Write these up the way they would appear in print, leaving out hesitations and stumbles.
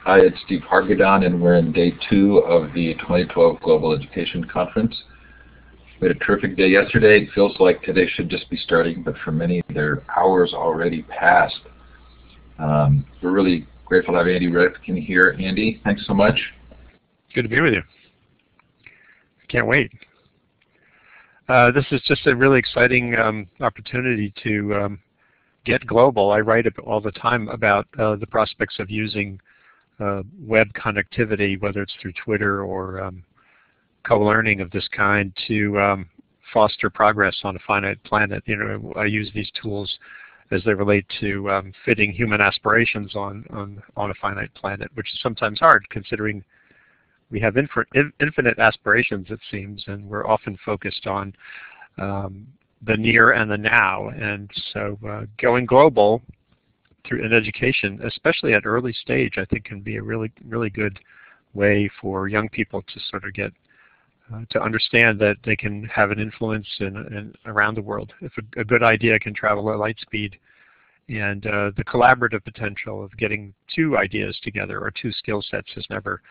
Hi, it's Steve Hargadon, and we're in day 2 of the 2012 Global Education Conference. We had a terrific day yesterday. It feels like today should just be starting, but for many, their hours already passed. We're really grateful to have Andy Revkin here. Andy, thanks so much. Good to be with you. Can't wait. This is just a really exciting opportunity to get global. I write all the time about the prospects of using web connectivity, whether it's through Twitter or co-learning of this kind, to foster progress on a finite planet. You know, I use these tools as they relate to fitting human aspirations on a finite planet, which is sometimes hard considering we have infinite aspirations, it seems, and we're often focused on the near and the now. And so going global through an education, especially at early stage, I think can be a really good way for young people to sort of get to understand that they can have an influence around the world. If a good idea can travel at light speed, and the collaborative potential of getting two ideas together or two skill sets has never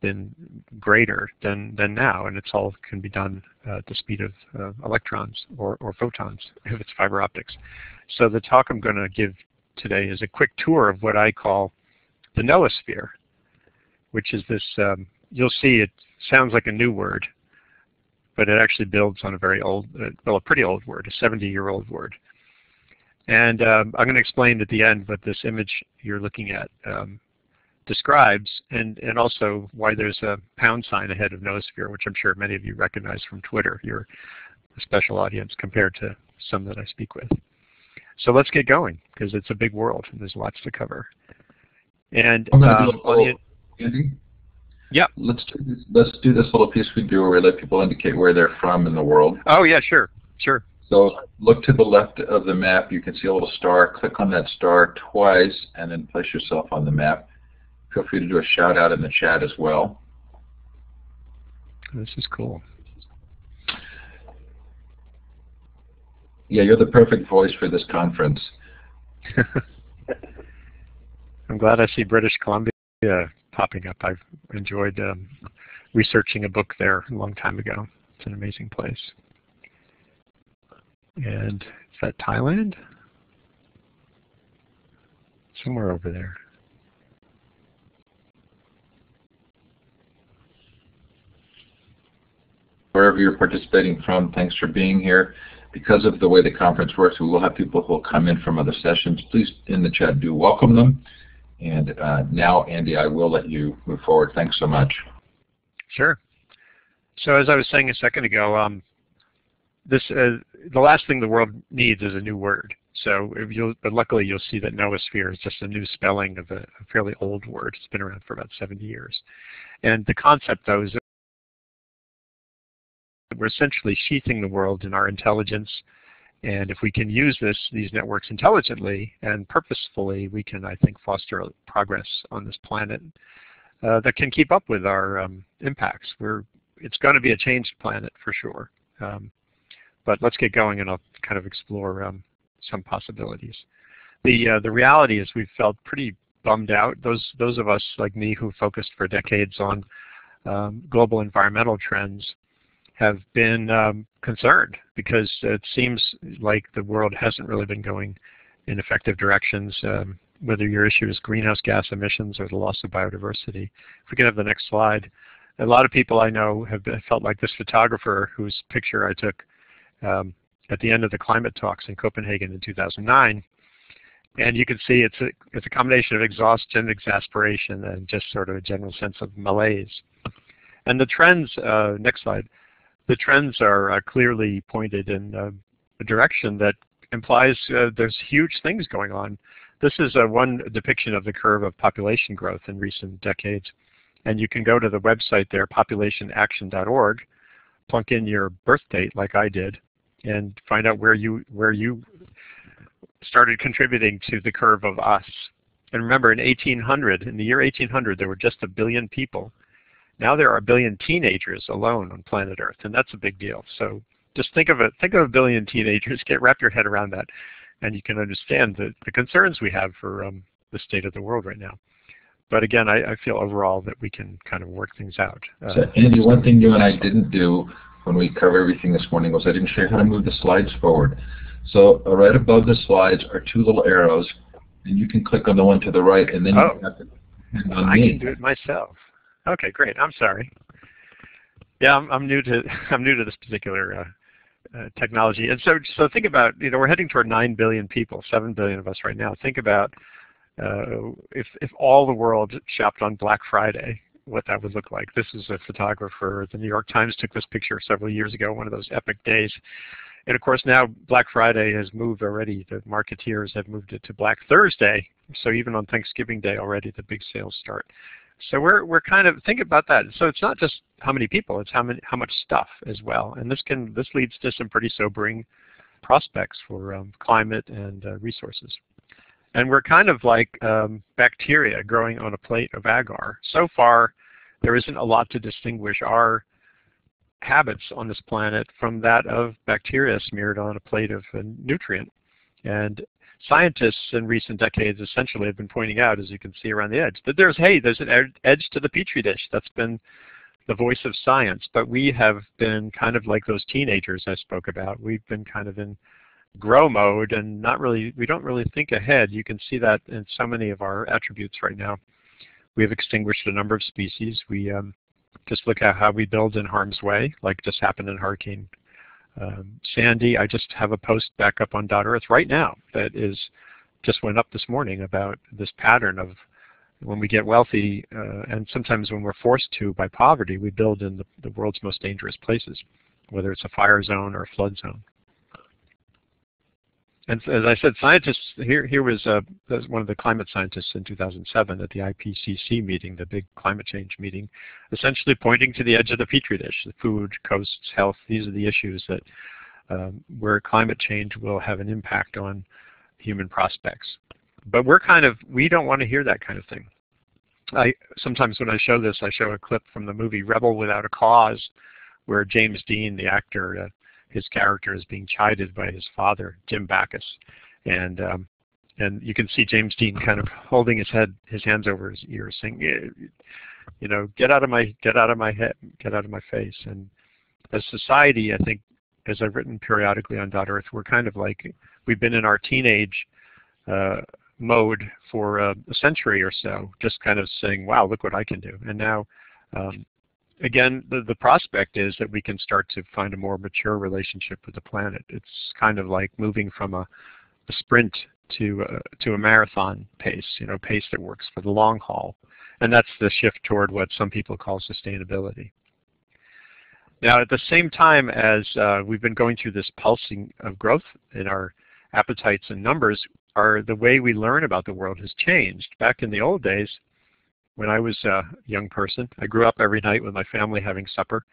been greater than now, and it's all can be done at the speed of electrons or photons if it's fiber optics. So the talk I'm going to give today is a quick tour of what I call the Knowosphere, which is this, you'll see it sounds like a new word, but it actually builds on a very old, well, a pretty old word, a 70-year-old word. And I'm going to explain at the end what this image you're looking at describes, and also why there's a pound sign ahead of Knowosphere, which I'm sure many of you recognize from Twitter. You're a special audience compared to some that I speak with. So let's get going, because it's a big world and there's lots to cover. And Andy? Yeah. Let's do this little piece we do where we let people indicate where they're from in the world. Oh yeah, sure. So look to the left of the map. You can see a little star. Click on that star twice and then place yourself on the map. Feel free to do a shout out in the chat as well. This is cool. Yeah, you're the perfect voice for this conference. I'm glad I see British Columbia popping up. I've enjoyed researching a book there a long time ago. It's an amazing place. And is that Thailand? Somewhere over there. Wherever you're participating from, thanks for being here. Because of the way the conference works, we will have people who will come in from other sessions. Please, in the chat, do welcome them. And now, Andy, I will let you move forward. Thanks so much. Sure. So as I was saying a second ago, the last thing the world needs is a new word. So but luckily you'll see that Knowosphere is just a new spelling of a fairly old word. It's been around for about 70 years. And the concept, though, is that we're essentially sheathing the world in our intelligence, and if we can use these networks intelligently and purposefully, we can, I think, foster progress on this planet that can keep up with our impacts. It's going to be a changed planet for sure, but let's get going, and I'll kind of explore some possibilities. The reality is we've felt pretty bummed out. Those of us like me who focused for decades on global environmental trends have been concerned, because it seems like the world hasn't really been going in effective directions, whether your issue is greenhouse gas emissions or the loss of biodiversity. If we can have the next slide. A lot of people I know have felt like this photographer whose picture I took at the end of the climate talks in Copenhagen in 2009. And you can see it's a combination of exhaustion, exasperation, and just sort of a general sense of malaise. And the trends, next slide, the trends are clearly pointed in a direction that implies there's huge things going on. This is one depiction of the curve of population growth in recent decades. And you can go to the website there, populationaction.org, plunk in your birth date like I did, and find out where you started contributing to the curve of us. And remember, in the year 1800, there were just 1 billion people. Now there are 1 billion teenagers alone on planet Earth, and that's a big deal. So just think of 1 billion teenagers, wrap your head around that, and you can understand the concerns we have for the state of the world right now. But again, I feel overall that we can kind of work things out. So Andy, one thing you and I didn't do when we covered everything this morning was I didn't show you how to move the slides forward. So right above the slides are two little arrows, and you can click on the one to the right, and then you have to depend on me. I can do it myself. Okay, great. I'm sorry. Yeah, I'm new to this particular technology, and so think about, we're heading toward 9 billion people, 7 billion of us right now. Think about if all the world shopped on Black Friday, what that would look like. This is a photographer. The New York Times took this picture several years ago, one of those epic days. And of course now Black Friday has moved already. The marketeers have moved it to Black Thursday. So even on Thanksgiving Day already the big sales start. So we're kind of, think about that. So it's not just how many people, it's how much stuff as well. And this leads to some pretty sobering prospects for climate and resources. And we're kind of like bacteria growing on a plate of agar. So far, there isn't a lot to distinguish our habits on this planet from that of bacteria smeared on a plate of a nutrient. And scientists in recent decades essentially have been pointing out, as you can see around the edge, that there's an edge to the petri dish. That's been the voice of science. But we have been kind of like those teenagers I spoke about. We've been kind of in grow mode and we don't really think ahead. You can see that in so many of our attributes right now. We have extinguished a number of species. We just look at how we build in harm's way, like just happened in Hurricane Sandy. I just have a post back up on .earth right now that just went up this morning about this pattern of when we get wealthy and sometimes when we're forced to by poverty, we build in the world's most dangerous places, whether it's a fire zone or a flood zone. And as I said, scientists, here was one of the climate scientists in 2007 at the IPCC meeting, the big climate change meeting, essentially pointing to the edge of the petri dish, the food, coasts, health. These are the issues that where climate change will have an impact on human prospects. But we don't want to hear that kind of thing. Sometimes when I show this, I show a clip from the movie Rebel Without a Cause, where James Dean, the actor, his character is being chided by his father, Jim Backus, and you can see James Dean kind of holding his hands over his ears, saying, get out of my head, get out of my face. And as society, I think, as I've written periodically on .earth, we're kind of like, we've been in our teenage mode for a century or so, just kind of saying, wow, look what I can do. And now, again, the prospect is that we can start to find a more mature relationship with the planet. It's kind of like moving from a sprint to a marathon pace, pace that works for the long haul. And that's the shift toward what some people call sustainability. Now, at the same time as we've been going through this pulsing of growth in our appetites and numbers, the way we learn about the world has changed. Back in the old days, when I was a young person, I grew up every night with my family having supper,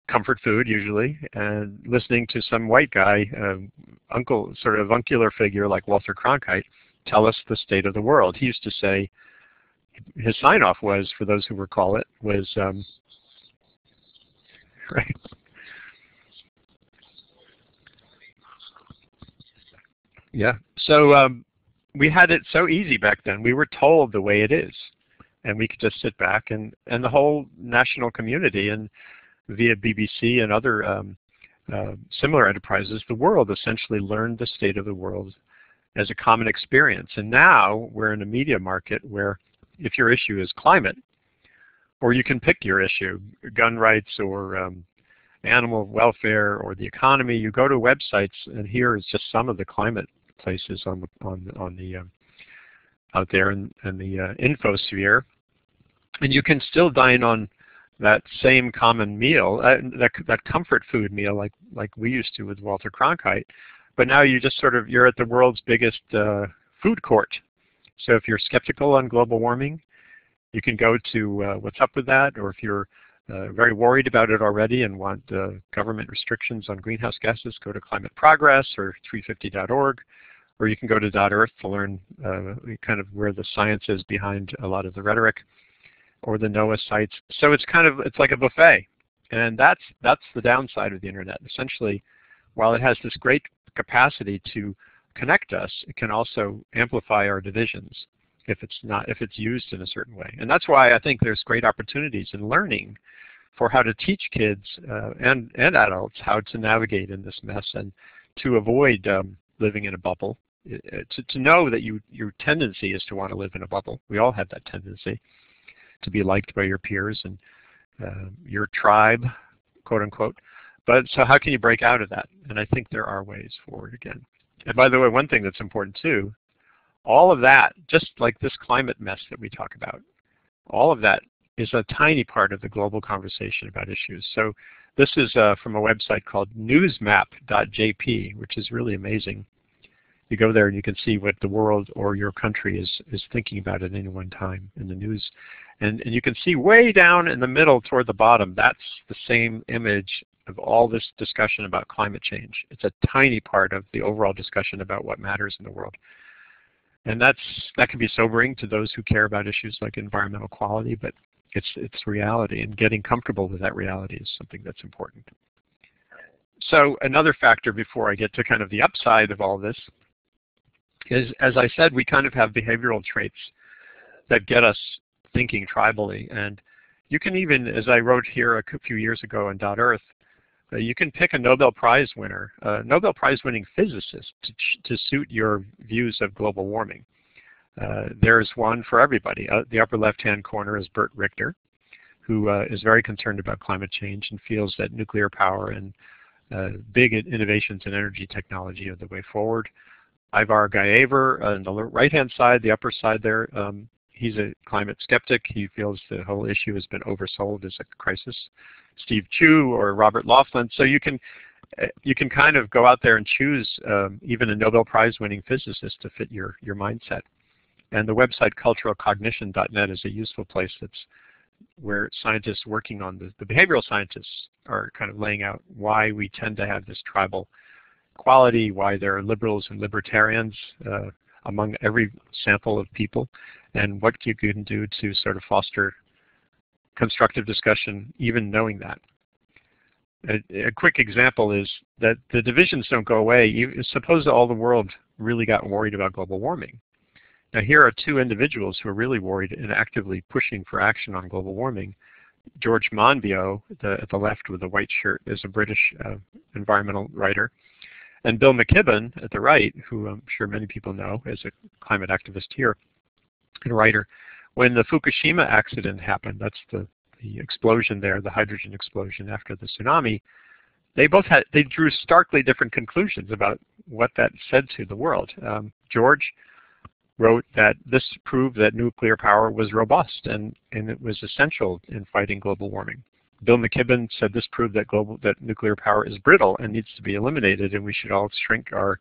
comfort food usually, and listening to some white guy, sort of uncular figure like Walter Cronkite, tell us the state of the world. He used to say, his sign-off was, for those who recall it, was, right. Yeah, so we had it so easy back then. We were told the way it is, and we could just sit back, and the whole national community, and via BBC and other similar enterprises, the world essentially learned the state of the world as a common experience. And now we're in a media market where if your issue is climate, or you can pick your issue, gun rights or animal welfare or the economy, you go to websites, and here is just some of the climate places on the out there in the Infosphere, and you can still dine on that same common meal, that comfort food meal, like we used to with Walter Cronkite. But now you just you're at the world's biggest food court. So if you're skeptical on global warming, you can go to What's Up With That, or if you're very worried about it already and want government restrictions on greenhouse gases, go to Climate Progress or 350.org, or you can go to .earth to learn kind of where the science is behind a lot of the rhetoric, or the NOAA sites. So it's like a buffet, and that's the downside of the internet. Essentially, while it has this great capacity to connect us, it can also amplify our divisions. if it's used in a certain way. And that's why I think there's great opportunities in learning for how to teach kids and adults how to navigate in this mess and to avoid living in a bubble. To know that your tendency is to want to live in a bubble. We all have that tendency to be liked by your peers and your tribe, quote unquote. But so how can you break out of that? And I think there are ways forward again. And by the way, one thing that's important too, all of that, just like this climate mess that we talk about, all of that is a tiny part of the global conversation about issues. So this is from a website called newsmap.jp, which is really amazing. You go there and you can see what the world or your country is thinking about at any one time in the news. And you can see way down in the middle toward the bottom, that's the same image of all this discussion about climate change. It's a tiny part of the overall discussion about what matters in the world. And that can be sobering to those who care about issues like environmental quality, but it's reality, and getting comfortable with that reality is something that's important. So another factor before I get to kind of the upside of all this is, as I said, we kind of have behavioral traits that get us thinking tribally. And you can even, as I wrote here a few years ago on .earth, you can pick a Nobel Prize winner, a Nobel Prize winning physicist to suit your views of global warming. There's one for everybody. The upper left-hand corner is Bert Richter, who is very concerned about climate change and feels that nuclear power and big innovations in energy technology are the way forward. Ivar Gaever on the right-hand side, the upper side there, he's a climate skeptic. He feels the whole issue has been oversold as a crisis. Steve Chu or Robert Laughlin. So you can kind of go out there and choose even a Nobel Prize winning physicist to fit your mindset. And the website culturalcognition.net is a useful place where scientists working on the behavioral scientists are kind of laying out why we tend to have this tribal quality, why there are liberals and libertarians among every sample of people, and what you can do to sort of foster constructive discussion, even knowing that. A quick example is that the divisions don't go away. Suppose all the world really got worried about global warming. Now here are two individuals who are really worried and actively pushing for action on global warming. George Monbiot, at the left with the white shirt, is a British environmental writer. And Bill McKibben at the right, who I'm sure many people know as a climate activist here and writer. When the Fukushima accident happened, that's the explosion there, the hydrogen explosion after the tsunami, they drew starkly different conclusions about what that said to the world. George wrote that this proved that nuclear power was robust and it was essential in fighting global warming. Bill McKibben said this proved that nuclear power is brittle and needs to be eliminated, and we should all shrink our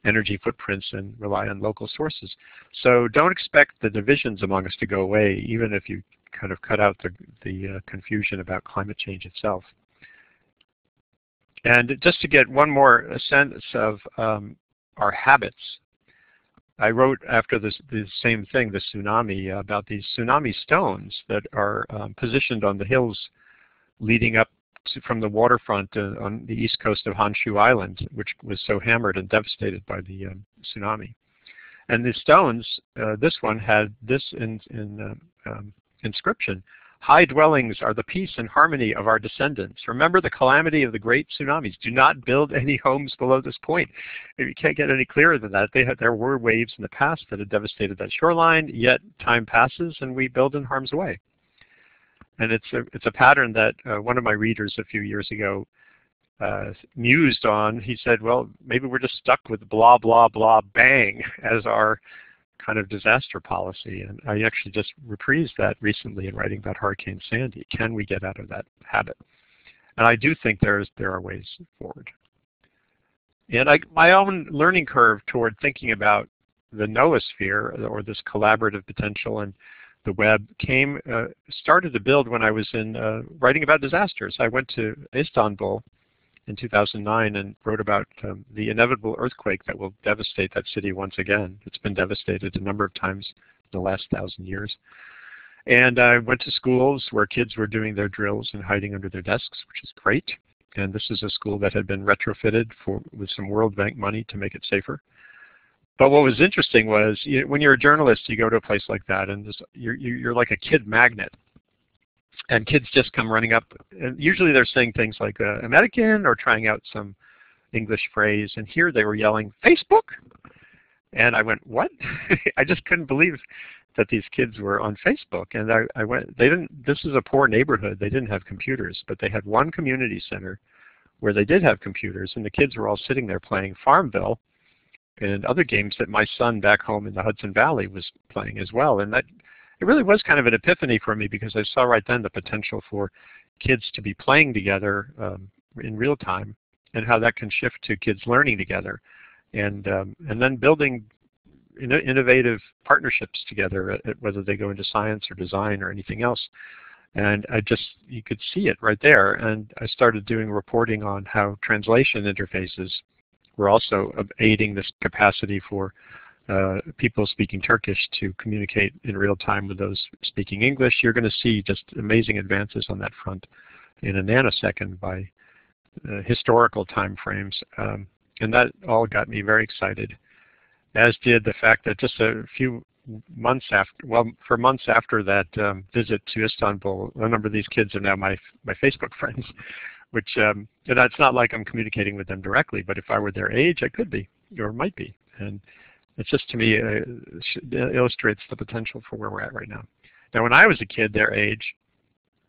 energy footprints and rely on local sources. So don't expect the divisions among us to go away, even if you kind of cut out the confusion about climate change itself. And just to get one more sense of our habits, I wrote after the same thing, the tsunami, about these tsunami stones that are positioned on the hills leading up from the waterfront on the east coast of Honshu Island, which was so hammered and devastated by the tsunami. And the stones, this one had this inscription: "High dwellings are the peace and harmony of our descendants. Remember the calamity of the great tsunamis. Do not build any homes below this point." You can't get any clearer than that. There were waves in the past that had devastated that shoreline, yet time passes and we build in harm's way. And it's a pattern that one of my readers a few years ago mused on. He said, well, maybe we're just stuck with blah, blah, blah, bang as our kind of disaster policy. And I actually just reprised that recently in writing about Hurricane Sandy. Can we get out of that habit? And I do think there are ways forward. And my own learning curve toward thinking about the Knowosphere, or this collaborative potential, and the web started to build when I was writing about disasters. I went to Istanbul in 2009 and wrote about the inevitable earthquake that will devastate that city once again. It's been devastated a number of times in the last 1,000 years. And I went to schools where kids were doing their drills and hiding under their desks, which is great. And this is a school that had been retrofitted with some World Bank money to make it safer. But what was interesting was, when you're a journalist, you go to a place like that, and you're like a kid magnet. And kids just come running up, and usually they're saying things like American or trying out some English phrase, and here they were yelling, Facebook? And I went, what? I just couldn't believe that these kids were on Facebook. And I went, this is a poor neighborhood, they didn't have computers, but they had one community center where they did have computers, and the kids were all sitting there playing Farmville and other games that my son back home in the Hudson Valley was playing as well. And that it really was kind of an epiphany for me, because I saw right then the potential for kids to be playing together in real time, and how that can shift to kids learning together, and then building innovative partnerships together, whether they go into science or design or anything else. And you could see it right there. And I started doing reporting on how translation interfaces were also aiding this capacity for people speaking Turkish to communicate in real time with those speaking English. You're going to see just amazing advances on that front in a nanosecond by historical time frames. And that all got me very excited, as did the fact that just a few months after, for months after that visit to Istanbul, a number of these kids are now my Facebook friends, which, and it's not like I'm communicating with them directly, but if I were their age, I could be, or might be. And it's just, to me, illustrates the potential for where we're at right now. Now, when I was a kid their age,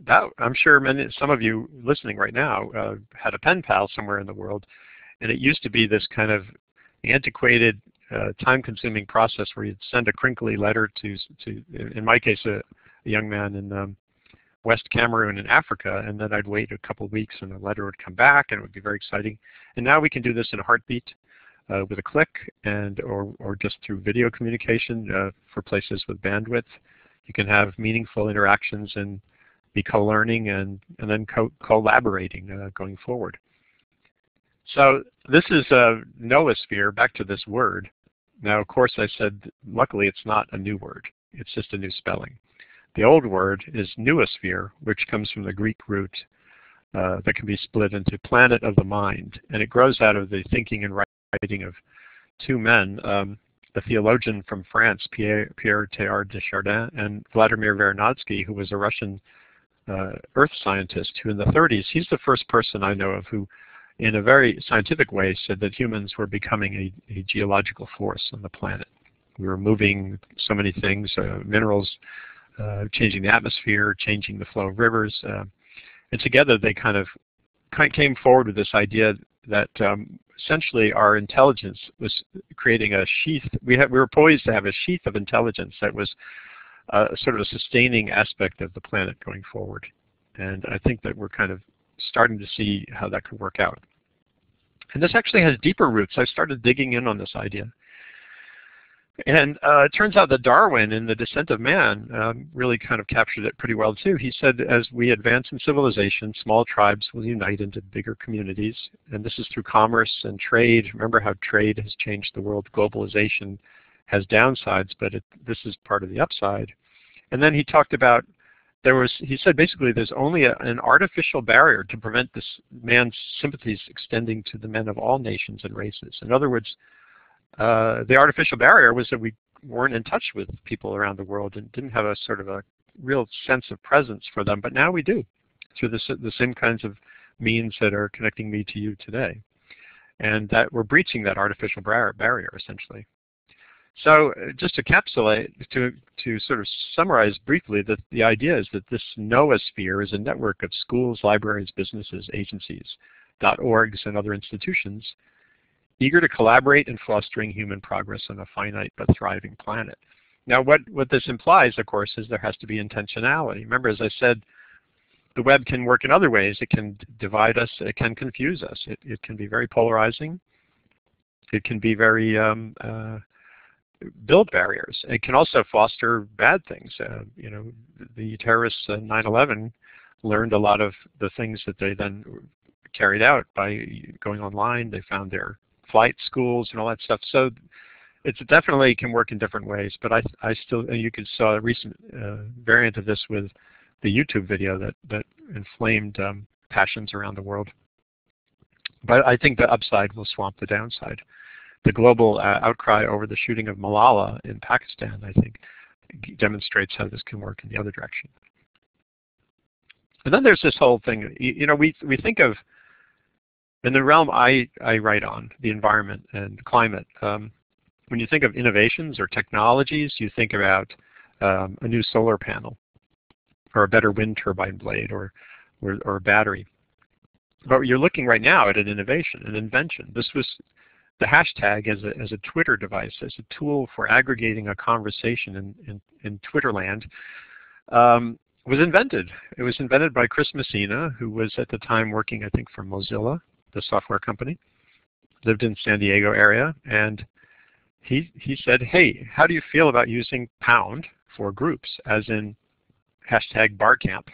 I'm sure some of you listening right now had a pen pal somewhere in the world, and it used to be this kind of antiquated, time-consuming process where you'd send a crinkly letter to in my case, a young man in West Cameroon in Africa, and then I'd wait a couple of weeks and the letter would come back, and it would be very exciting. And now we can do this in a heartbeat with a click, or just through video communication for places with bandwidth. You can have meaningful interactions and be co-learning and then collaborating going forward. So this is NOAAsphere, back to this word. Now, of course, I said, luckily, it's not a new word. It's just a new spelling. The old word is Knowosphere, which comes from the Greek root that can be split into planet of the mind. And it grows out of the thinking and writing of two men, the theologian from France, Pierre Teilhard de Chardin, and Vladimir Vernadsky, who was a Russian earth scientist who in the 30s, he's the first person I know of who, in a very scientific way, said that humans were becoming a geological force on the planet. We were moving so many things, minerals, changing the atmosphere, changing the flow of rivers. And together they kind of came forward with this idea that essentially our intelligence was creating a sheath. We were poised to have a sheath of intelligence that was sort of a sustaining aspect of the planet going forward. And I think that we're kind of starting to see how that could work out. And this actually has deeper roots. I started digging in on this idea. And it turns out that Darwin in The Descent of Man really kind of captured it pretty well too. He said, as we advance in civilization, small tribes will unite into bigger communities. And this is through commerce and trade. Remember how trade has changed the world. Globalization has downsides, but this is part of the upside. And then he talked about, he said basically there's only an artificial barrier to prevent this man's sympathies extending to the men of all nations and races. In other words, the artificial barrier was that we weren't in touch with people around the world and didn't have a sort of a real sense of presence for them, but now we do through the same kinds of means that are connecting me to you today. And that we're breaching that artificial barrier essentially. So just to encapsulate, to sort of summarize briefly, that the idea is that this NOAAsphere is a network of schools, libraries, businesses, agencies, .orgs, and other institutions eager to collaborate in fostering human progress on a finite but thriving planet. Now what this implies, of course, is there has to be intentionality. Remember, as I said, the web can work in other ways. It can divide us. It can confuse us. It can be very polarizing. It can be very build barriers. It can also foster bad things. You know, the terrorists in 9/11 learned a lot of the things that they then carried out by going online. They found their flight schools and all that stuff. So it definitely can work in different ways. But I still, you could saw a recent variant of this with the YouTube video that inflamed passions around the world. But I think the upside will swamp the downside. the global outcry over the shooting of Malala in Pakistan, I think, demonstrates how this can work in the other direction. And then there's this whole thing, we think of, in the realm I write on, the environment and climate, when you think of innovations or technologies, you think about a new solar panel or a better wind turbine blade or a battery. But you're looking right now at an innovation, an invention. This was the hashtag as a Twitter device, as a tool for aggregating a conversation in Twitter land, was invented. It was invented by Chris Messina, who was at the time working, I think, for Mozilla, the software company, lived in San Diego area, and he said, hey, how do you feel about using pound for groups, as in hashtag #BarCamp?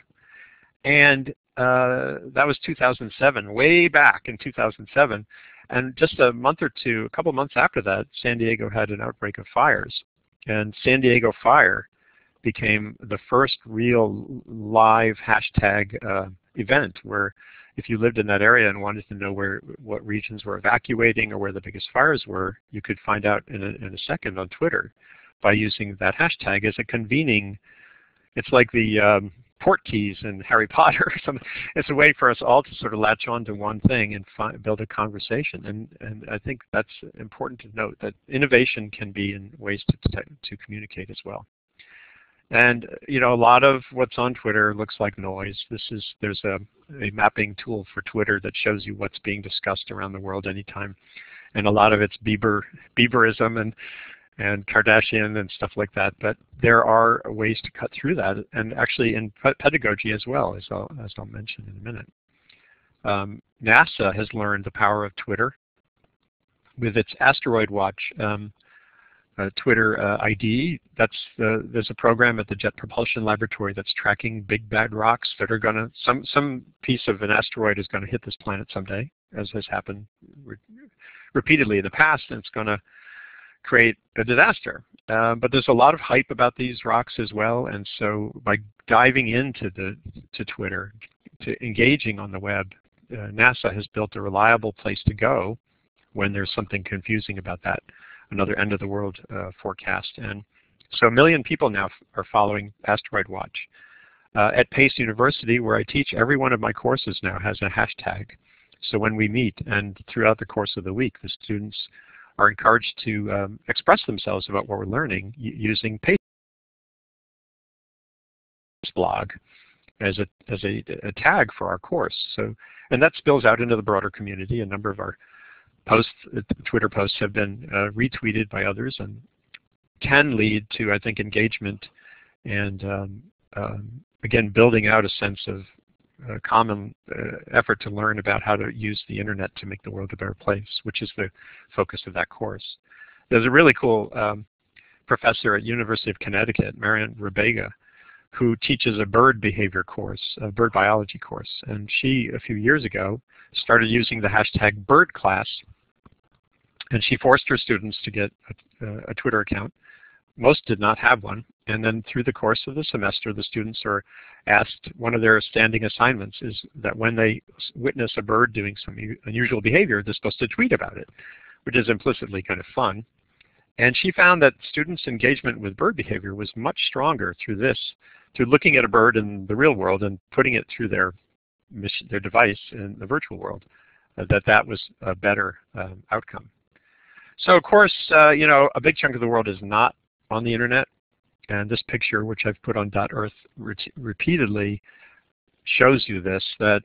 And that was 2007, way back in 2007. And just a couple months after that, San Diego had an outbreak of fires. And San Diego Fire became the first real live hashtag event where if you lived in that area and wanted to know what regions were evacuating or where the biggest fires were, you could find out in a second on Twitter by using that hashtag as a convening. It's like the port keys in Harry Potter. It's a way for us all to sort of latch on to one thing and build a conversation. And I think that's important to note, that innovation can be in ways to communicate as well. And a lot of what's on Twitter looks like noise. There's a mapping tool for Twitter that shows you what's being discussed around the world anytime, and a lot of it's Bieberism and Kardashian and stuff like that. But there are ways to cut through that, and actually in pedagogy as well, as I'll mention in a minute. NASA has learned the power of Twitter with its Asteroid Watch Twitter ID. There's a program at the Jet Propulsion Laboratory that's tracking big bad rocks that are going to, some piece of an asteroid is going to hit this planet someday, as has happened repeatedly in the past, and it's going to create a disaster. But there's a lot of hype about these rocks as well, and so by diving into Twitter, to engaging on the web, NASA has built a reliable place to go when there's something confusing about that, another end of the world forecast. And so 1 million people now are following Asteroid Watch. At Pace University, where I teach, every one of my courses now has a hashtag. So when we meet and throughout the course of the week, the students are encouraged to express themselves about what we're learning using Pace blog as a tag for our course. So, and that spills out into the broader community. A number of our Twitter posts have been retweeted by others and can lead to, I think, engagement and, again, building out a sense of common effort to learn about how to use the internet to make the world a better place, which is the focus of that course. There's a really cool professor at University of Connecticut, Marion, who teaches a bird behavior course, a bird biology course. And she, a few years ago, started using the hashtag #BirdClass, and she forced her students to get a Twitter account. Most did not have one, and then through the course of the semester, the students are asked, one of their standing assignments is that when they witness a bird doing some unusual behavior, they're supposed to tweet about it, which is implicitly kind of fun. And she found that students' engagement with bird behavior was much stronger through looking at a bird in the real world and putting it through their device in the virtual world, that was a better outcome. So of course, a big chunk of the world is not on the internet, and this picture, which I've put on .earth repeatedly, shows you this, that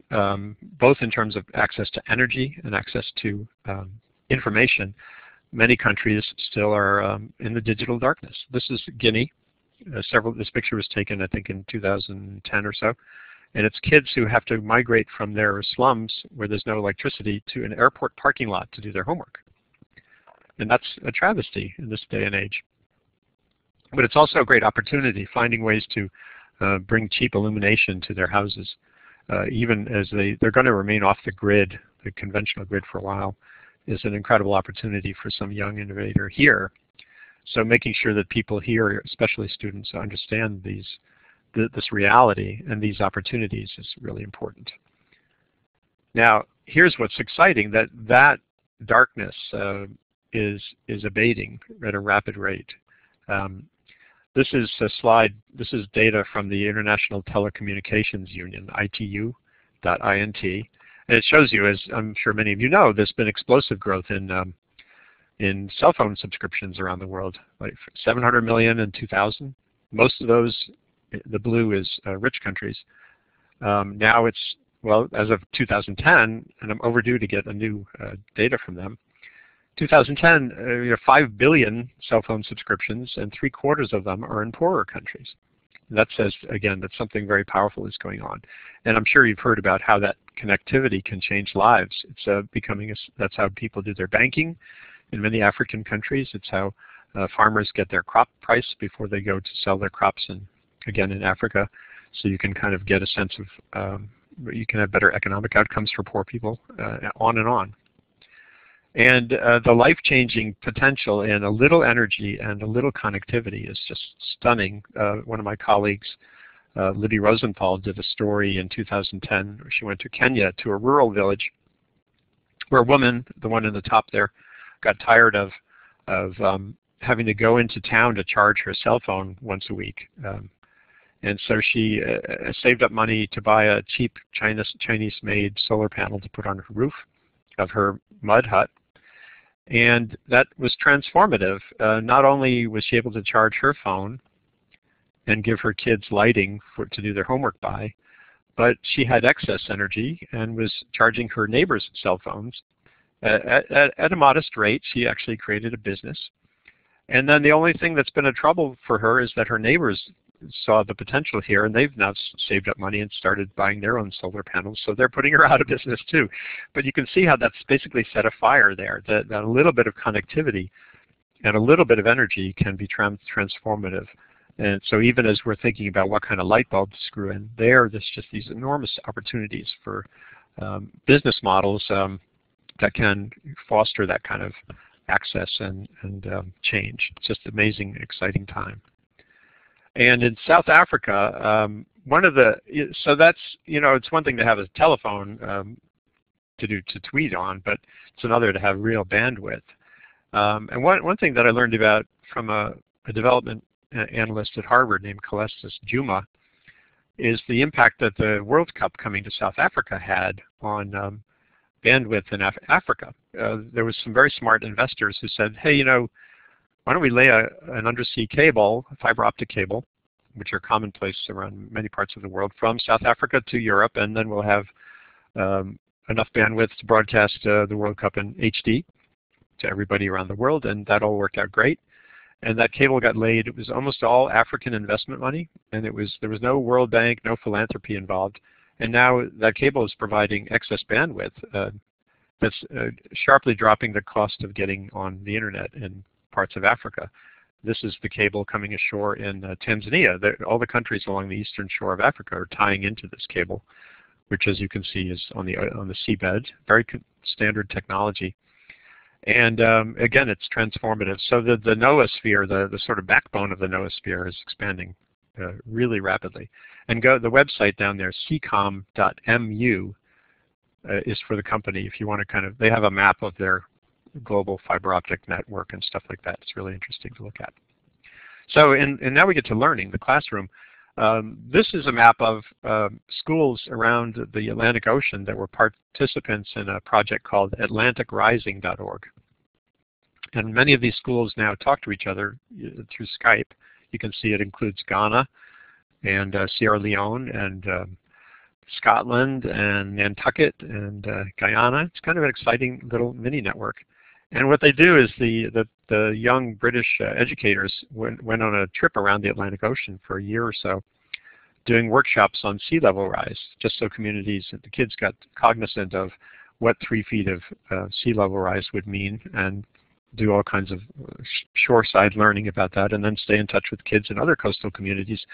both in terms of access to energy and access to information, many countries still are in the digital darkness. This is Guinea. This picture was taken, I think, in 2010 or so. And it's kids who have to migrate from their slums where there's no electricity to an airport parking lot to do their homework. And that's a travesty in this day and age. But it's also a great opportunity, finding ways to bring cheap illumination to their houses, even as they're going to remain off the grid, the conventional grid, for a while, is an incredible opportunity for some young innovator here. So making sure that people here, especially students, understand this reality and these opportunities is really important. Now, here's what's exciting, that darkness is abating at a rapid rate. This is a slide. This is data from the International Telecommunications Union, ITU.int, and it shows you, as I'm sure many of you know, there's been explosive growth in cell phone subscriptions around the world, like 700 million in 2000. Most of those, the blue is rich countries. Now it's, well, as of 2010, and I'm overdue to get a new data from them. 2010, 5 billion cell phone subscriptions, and 3/4 of them are in poorer countries. That says, again, that something very powerful is going on. And I'm sure you've heard about how that connectivity can change lives. It's that's how people do their banking in many African countries. It's how farmers get their crop price before they go to sell their crops, again in Africa. So you can kind of get a sense of, you can have better economic outcomes for poor people, on and on. And the life-changing potential in a little energy and a little connectivity is just stunning. One of my colleagues, Lydia Rosenthal, did a story in 2010 where she went to Kenya, to a rural village where a woman, the one in the top there, got tired of having to go into town to charge her cell phone once a week. And so she saved up money to buy a cheap Chinese-made solar panel to put on her roof of her mud hut. And that was transformative. Not only was she able to charge her phone and give her kids lighting to do their homework by, but she had excess energy and was charging her neighbors' cell phones at a modest rate. She actually created a business. And then the only thing that's been a trouble for her is that her neighbors saw the potential here, and they've now saved up money and started buying their own solar panels, so they're putting her out of business too. But you can see how that's basically set a fire there, that a little bit of connectivity and a little bit of energy can be transformative. And so even as we're thinking about what kind of light bulb to screw in, there's just these enormous opportunities for business models that can foster that kind of access and change. It's just an amazing, exciting time. And in South Africa, so that's, it's one thing to have a telephone to tweet on, but it's another to have real bandwidth. And one thing that I learned about from a development analyst at Harvard named Calestis Juma is the impact that the World Cup coming to South Africa had on bandwidth in Africa. There was some very smart investors who said, hey, why don't we lay an undersea cable, a fiber optic cable, which are commonplace around many parts of the world, from South Africa to Europe, and then we'll have enough bandwidth to broadcast the World Cup in HD to everybody around the world, and that all worked out great. And that cable got laid. It was almost all African investment money, and there was no World Bank, no philanthropy involved. And now that cable is providing excess bandwidth that's sharply dropping the cost of getting on the internet in parts of Africa. This is the cable coming ashore in Tanzania. All the countries along the eastern shore of Africa are tying into this cable, which, as you can see, is on the seabed. Very standard technology. And again, it's transformative. So the Knowosphere, the sort of backbone of the Knowosphere, is expanding really rapidly. And the website down there, ccom.mu, is for the company. If you want to they have a map of their global fiber optic network and stuff like that. It's really interesting to look at. So, and now we get to learning, the classroom. This is a map of schools around the Atlantic Ocean that were participants in a project called AtlanticRising.org. And many of these schools now talk to each other through Skype. You can see it includes Ghana and Sierra Leone and Scotland and Nantucket and Guyana. It's kind of an exciting little mini network. And what they do is the young British educators went on a trip around the Atlantic Ocean for a year or so, doing workshops on sea level rise, just so communities, the kids got cognizant of what 3 feet of sea level rise would mean, and do all kinds of shoreside learning about that, and then stay in touch with kids in other coastal communities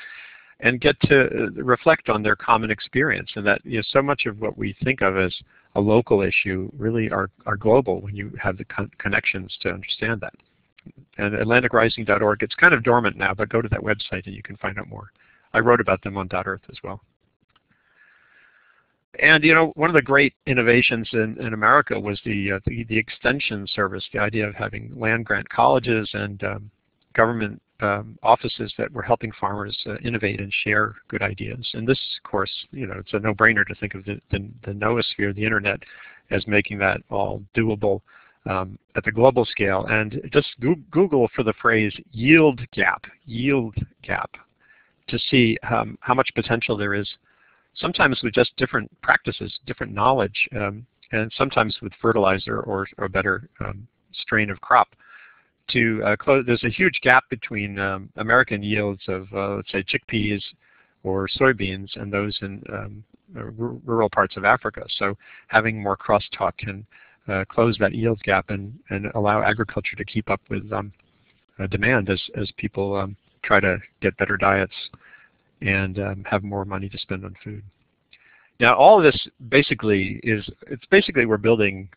and get to reflect on their common experience. And that so much of what we think of as a local issue really are global when you have the connections to understand that. And AtlanticRising.org, it's kind of dormant now, but go to that website and you can find out more. I wrote about them on .earth as well. And you know, one of the great innovations in America was the extension service, the idea of having land-grant colleges and government offices that were helping farmers innovate and share good ideas. And this, of course, you know, it's a no-brainer to think of the Knowosphere, the internet, as making that all doable at the global scale. And just Google for the phrase yield gap, to see how much potential there is, sometimes with just different practices, different knowledge, and sometimes with fertilizer or a better strain of crop. To close, there's a huge gap between American yields of, let's say, chickpeas or soybeans and those in rural parts of Africa. So having more crosstalk can close that yield gap and allow agriculture to keep up with demand as people try to get better diets and have more money to spend on food. Now, all of this basically we're building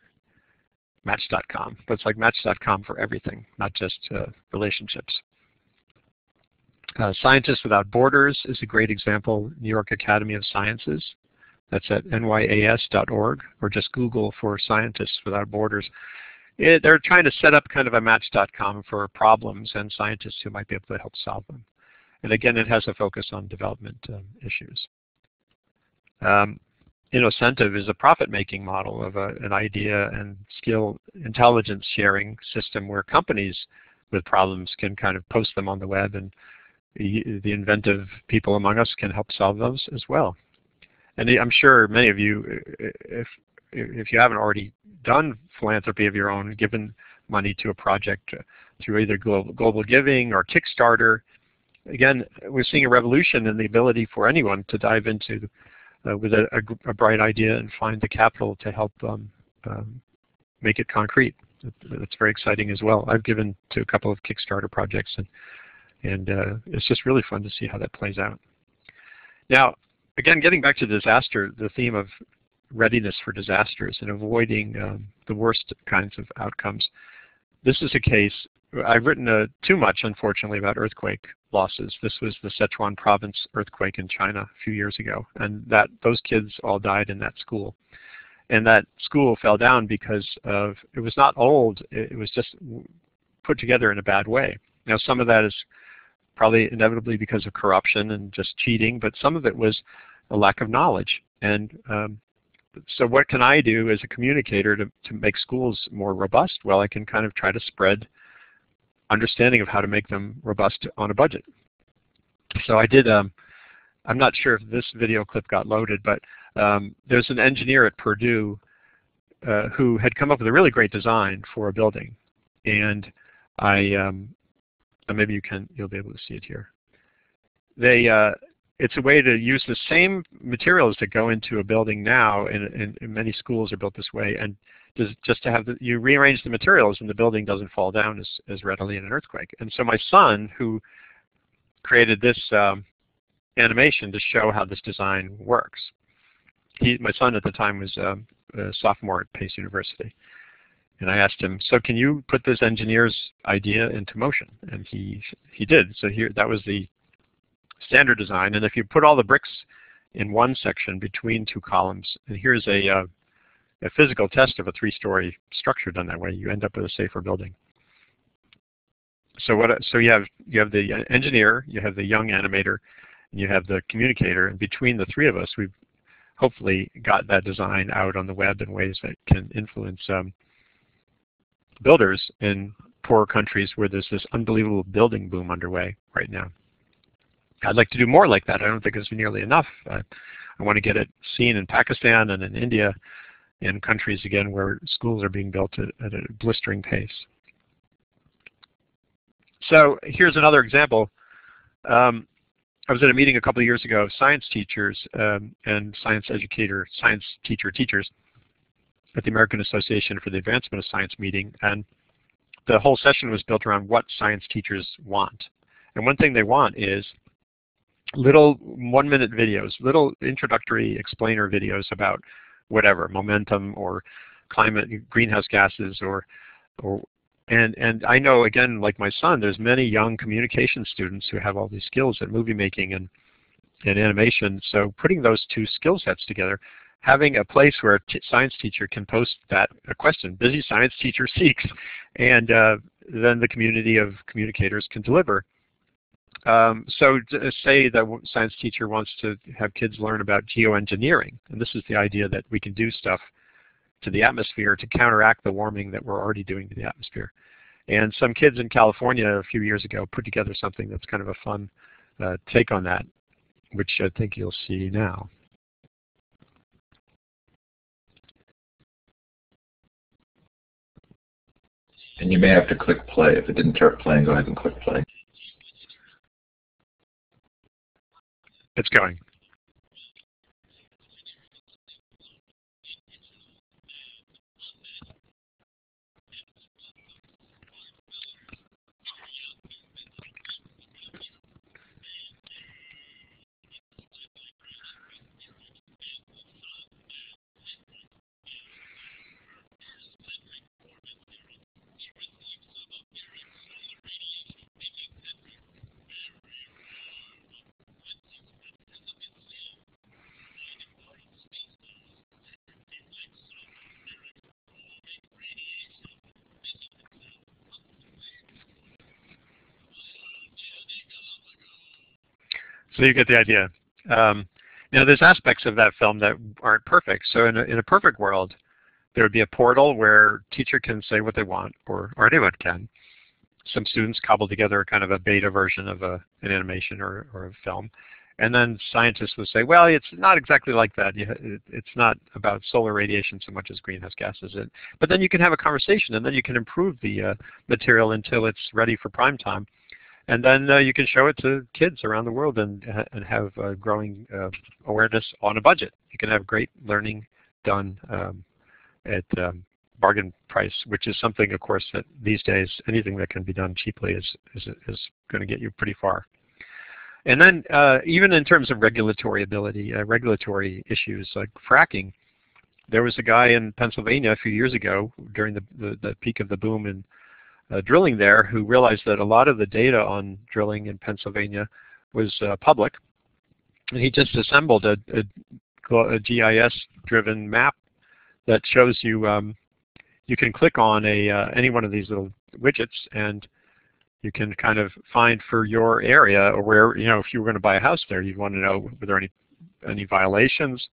Match.com, but it's like Match.com for everything, not just relationships. Scientists Without Borders is a great example. New York Academy of Sciences. That's at nyas.org, or just Google for Scientists Without Borders. They're trying to set up kind of a Match.com for problems and scientists who might be able to help solve them. And again, it has a focus on development issues. Innocentive is a profit-making model of an idea and skill intelligence sharing system where companies with problems can kind of post them on the web, and the inventive people among us can help solve those as well. And I'm sure many of you, if you haven't already done philanthropy of your own, given money to a project through either global giving or Kickstarter, again, we're seeing a revolution in the ability for anyone to dive into with a bright idea and find the capital to help make it concrete. That's very exciting as well. I've given to a couple of Kickstarter projects, and it's just really fun to see how that plays out. Now, again, getting back to disaster, the theme of readiness for disasters and avoiding the worst kinds of outcomes. This is a case, I've written too much, unfortunately, about earthquake losses. This was the Sichuan province earthquake in China a few years ago, and those kids all died in that school. And that school fell down because it was not old, it was just put together in a bad way. Now, some of that is probably inevitably because of corruption and just cheating, but some of it was a lack of knowledge. And so what can I do as a communicator to make schools more robust? Well, I can kind of try to spread understanding of how to make them robust on a budget. So I did, I'm not sure if this video clip got loaded, but there's an engineer at Purdue who had come up with a really great design for a building. And maybe you'll be able to see it here. It's a way to use the same materials that go into a building now, and many schools are built this way, and just to have you rearrange the materials and the building doesn't fall down as readily in an earthquake. And so my son, who created this animation to show how this design works, my son at the time was a sophomore at Pace University. And I asked him, so can you put this engineer's idea into motion? And he did. So that was the standard design. And if you put all the bricks in one section between two columns, and here's a physical test of a 3-story structure done that way, you end up with a safer building. So you have the engineer, you have the young animator, and you have the communicator, and between the three of us, we've hopefully got that design out on the web in ways that can influence builders in poorer countries where there's this unbelievable building boom underway right now. I'd like to do more like that. I don't think it's nearly enough. I want to get it seen in Pakistan and in India, in countries, again, where schools are being built at a blistering pace. So here's another example. I was at a meeting a couple of years ago of science teachers and science teacher teachers at the American Association for the Advancement of Science meeting, and the whole session was built around what science teachers want. And one thing they want is little 1-minute videos, little introductory explainer videos about whatever, momentum or climate, greenhouse gases, and I know, again, like my son, there's many young communication students who have all these skills at movie making and animation. So putting those two skill sets together, having a place where a science teacher can post a question, busy science teacher seeks, and then the community of communicators can deliver. So say that a science teacher wants to have kids learn about geoengineering, and this is the idea that we can do stuff to the atmosphere to counteract the warming that we're already doing to the atmosphere. And some kids in California a few years ago put together something that's kind of a fun take on that, which I think you'll see now. And you may have to click play. If it didn't start playing, go ahead and click play. It's going. So you get the idea. You know, there's aspects of that film that aren't perfect. So in a perfect world, there would be a portal where a teacher can say what they want, or anyone can. Some students cobble together kind of a beta version of an animation or a film. And then scientists would say, well, it's not exactly like that. It's not about solar radiation so much as greenhouse gases. But then you can have a conversation, and then you can improve the material until it's ready for prime time. And then you can show it to kids around the world and have growing awareness on a budget. You can have great learning done at bargain price, which is something, of course, that these days anything that can be done cheaply is going to get you pretty far. And then even in terms of regulatory ability, regulatory issues like fracking, there was a guy in Pennsylvania a few years ago during the peak of the boom in drilling there who realized that a lot of the data on drilling in Pennsylvania was public. And he just assembled a GIS-driven map that shows you, you can click on any one of these little widgets and you can kind of find for your area, or where, you know, if you were going to buy a house there, you'd want to know, were there any violations,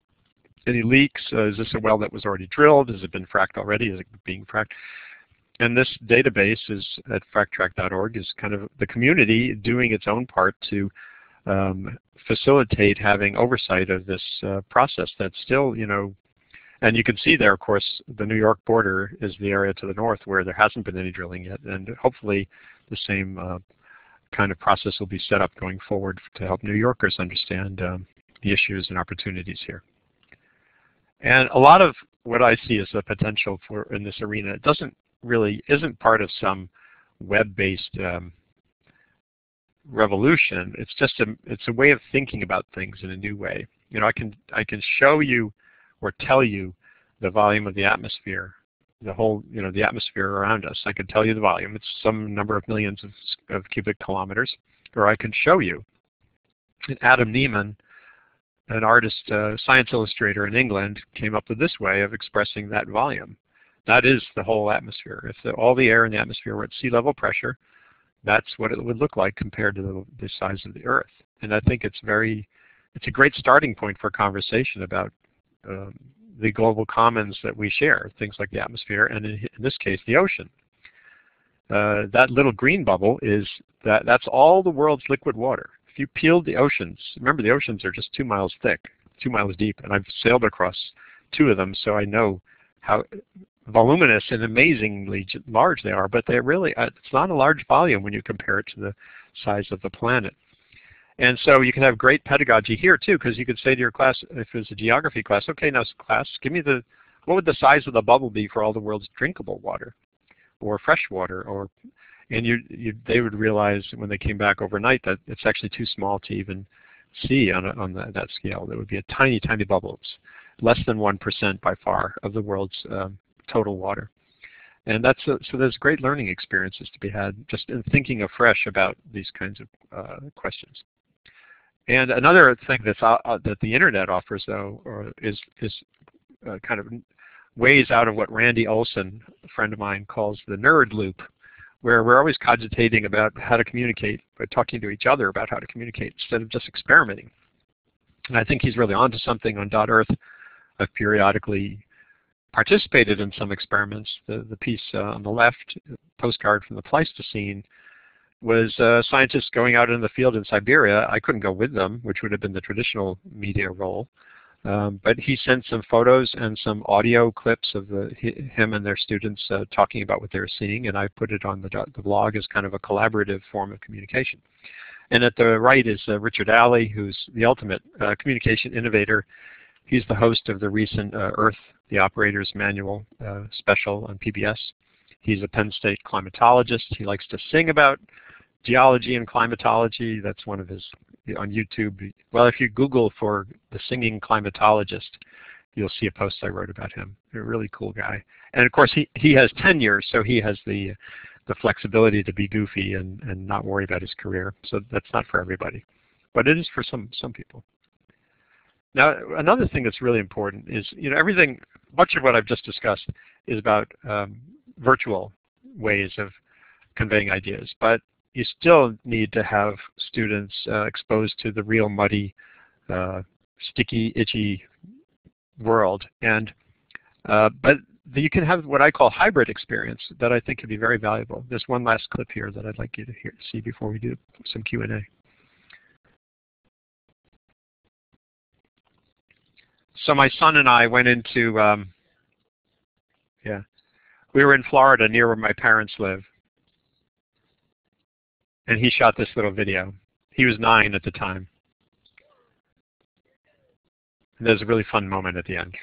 any leaks, is this a well that was already drilled, has it been fracked already, is it being fracked? And this database is at fracktrack.org is kind of the community doing its own part to facilitate having oversight of this process that's still, you know, and you can see there, of course, the New York border is the area to the north where there hasn't been any drilling yet, and hopefully the same kind of process will be set up going forward to help New Yorkers understand the issues and opportunities here. And a lot of what I see as the potential for in this arena isn't part of some web-based revolution. It's just it's a way of thinking about things in a new way. You know, I can show you or tell you the volume of the atmosphere, the whole, you know, the atmosphere around us. I can tell you the volume. It's some number of millions of cubic kilometers. Or I can show you. And Adam Neiman, an artist, science illustrator in England, came up with this way of expressing that volume. That is the whole atmosphere. If all the air in the atmosphere were at sea level pressure, that's what it would look like compared to the size of the Earth. And I think it's a great starting point for a conversation about the global commons that we share, things like the atmosphere, and in this case, the ocean. That little green bubble that's all the world's liquid water. If you peeled the oceans, remember the oceans are just 2 miles thick, 2 miles deep, and I've sailed across 2 of them, so I know how voluminous and amazingly large they are, but they're really, it's not a large volume when you compare it to the size of the planet. And so you can have great pedagogy here too, because you could say to your class, if it's a geography class, okay, now class, give me what would the size of the bubble be for all the world's drinkable water, or fresh water, and they would realize when they came back overnight that it's actually too small to even see on that scale. There would be a tiny, tiny bubble. It's less than 1% by far of the world's total water. And so there's great learning experiences to be had just in thinking afresh about these kinds of questions. And another thing that's that the internet offers, though, is kind of ways out of what Randy Olson, a friend of mine, calls the nerd loop, where we're always cogitating about how to communicate, by talking to each other about how to communicate instead of just experimenting. And I think he's really onto something on .earth. I've periodically participated in some experiments. The piece on the left, postcard from the Pleistocene, was scientists going out in the field in Siberia. I couldn't go with them, which would have been the traditional media role. But he sent some photos and some audio clips of him and their students talking about what they were seeing, and I put it on the blog as kind of a collaborative form of communication. And at the right is Richard Alley, who's the ultimate communication innovator. He's the host of the recent Earth, the Operator's Manual special on PBS. He's a Penn State climatologist. He likes to sing about geology and climatology. That's one of his, on YouTube. Well, if you Google for the singing climatologist, you'll see a post I wrote about him. A really cool guy. And of course, he has tenure, so he has the flexibility to be goofy and not worry about his career. So that's not for everybody, but it is for some people. Now, another thing that's really important is, everything, much of what I've just discussed is about virtual ways of conveying ideas, but you still need to have students exposed to the real muddy, sticky, itchy world. And but you can have what I call hybrid experience that I think could be very valuable. There's one last clip here that I'd like you to see before we do some Q&A. So my son and I went into, we were in Florida near where my parents live. And he shot this little video. He was 9 at the time. And there's a really fun moment at the end.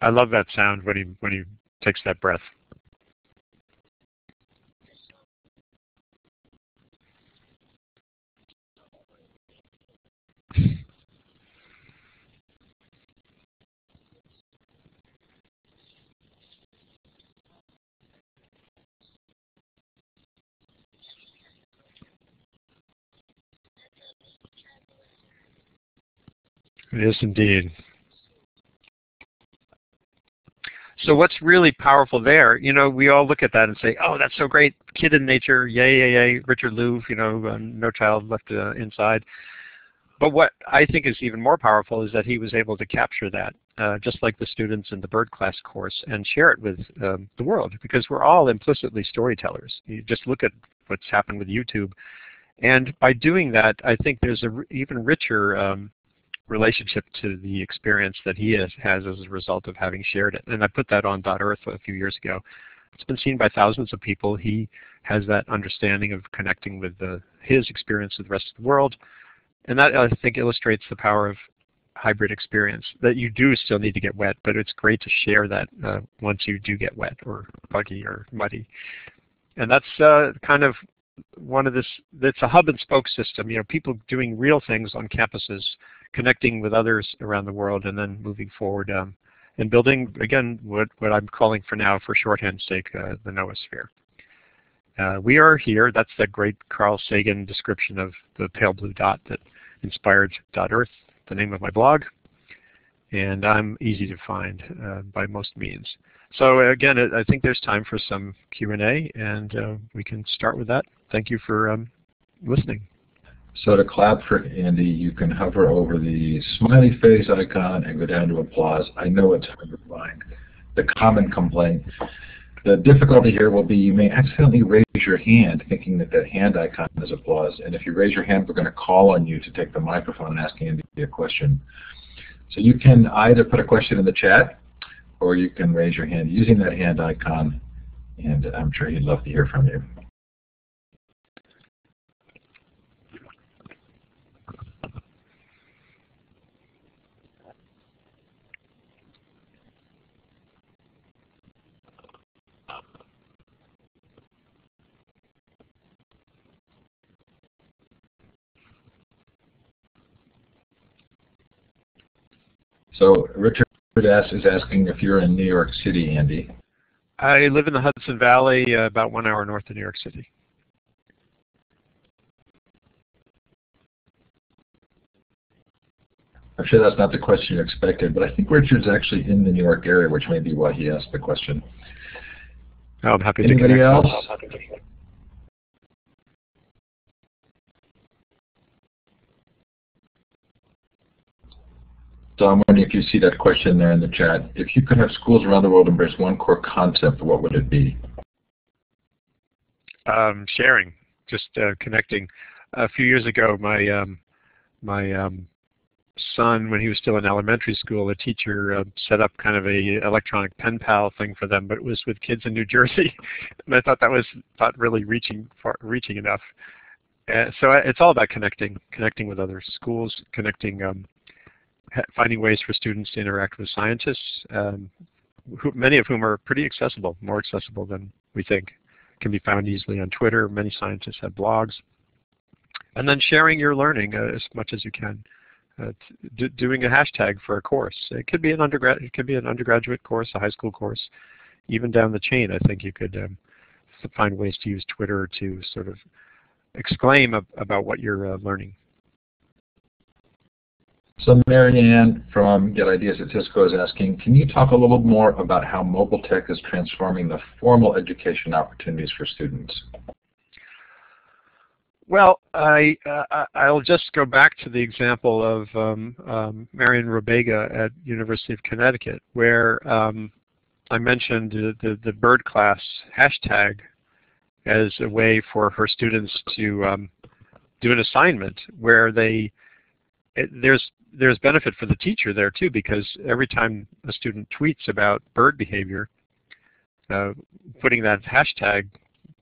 I love that sound when he takes that breath. It is indeed. So what's really powerful there, we all look at that and say, oh, that's so great, kid in nature, yay, yay, yay, Richard Louv, no child left inside. But what I think is even more powerful is that he was able to capture that, just like the students in the bird class course, and share it with the world, because we're all implicitly storytellers. You just look at what's happened with YouTube. And by doing that, I think there's an even richer relationship to the experience that he has as a result of having shared it. And I put that on .earth a few years ago. It's been seen by thousands of people. He has that understanding of connecting with his experience with the rest of the world. And that, I think, illustrates the power of hybrid experience, that you do still need to get wet, but it's great to share that once you do get wet or buggy or muddy. And that's kind of one of it's a hub and spoke system, people doing real things on campuses, connecting with others around the world, and then moving forward and building, again, what I'm calling for now, for shorthand's sake, the NOAAsphere. We are here. That's the great Carl Sagan description of the pale blue dot that inspired .earth, the name of my blog. And I'm easy to find by most means. So again, I think there's time for some Q&A, and we can start with that. Thank you for listening. So to clap for Andy, you can hover over the smiley face icon and go down to applause. I know it's hard to find. The common complaint. The difficulty here will be you may accidentally raise your hand thinking that hand icon is applause. And if you raise your hand, we're going to call on you to take the microphone and ask Andy a question. So you can either put a question in the chat, or you can raise your hand using that hand icon, and I'm sure he'd love to hear from you. So Richard S. is asking if you're in New York City, Andy. I live in the Hudson Valley, about 1 hour north of New York City. I'm sure that's not the question you expected, but I think Richard's actually in the New York area, which may be why he asked the question. Oh, I'm happy to Anybody connect. else? So I'm wondering if you see that question there in the chat. If you could have schools around the world embrace one core concept, what would it be? Sharing, just connecting. A few years ago, my son, when he was still in elementary school, a teacher set up kind of a electronic pen pal thing for them, but it was with kids in New Jersey, and I thought that was not really reaching enough. So it's all about connecting with other schools, finding ways for students to interact with scientists, many of whom are pretty accessible, more accessible than we think. Can be found easily on Twitter. Many scientists have blogs. And then sharing your learning as much as you can. Doing a hashtag for a course. It could be an undergraduate course, a high school course. Even down the chain, I think you could find ways to use Twitter to sort of exclaim about what you're learning. So Marion from Get Ideas at Cisco is asking, can you talk a little more about how mobile tech is transforming the formal education opportunities for students? Well, I'll just go back to the example of Marion at University of Connecticut, where I mentioned the bird class hashtag as a way for her students to do an assignment where there's benefit for the teacher there too, because every time a student tweets about bird behavior, putting that hashtag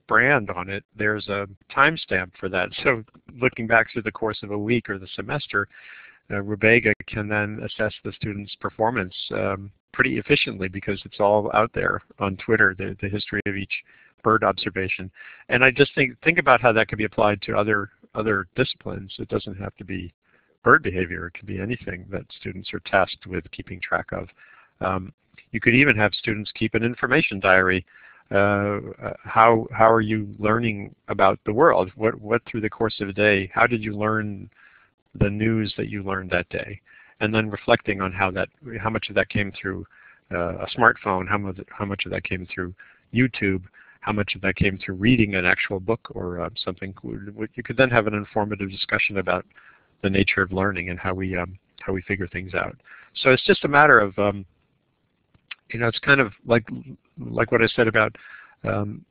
brand on it, there's a timestamp for that. So looking back through the course of a week or the semester, Rubega can then assess the student's performance pretty efficiently because it's all out there on Twitter, the history of each bird observation. And I just think about how that could be applied to other disciplines. It doesn't have to be bird behavior. It could be anything that students are tasked with keeping track of. You could even have students keep an information diary. How are you learning about the world? What through the course of a day, how did you learn the news that you learned that day? And then reflecting on how much of that came through a smartphone, how much of that came through YouTube, how much of that came through reading an actual book or something. You could then have an informative discussion about the nature of learning and how we figure things out. So it's just a matter of it's kind of like what I said about Adam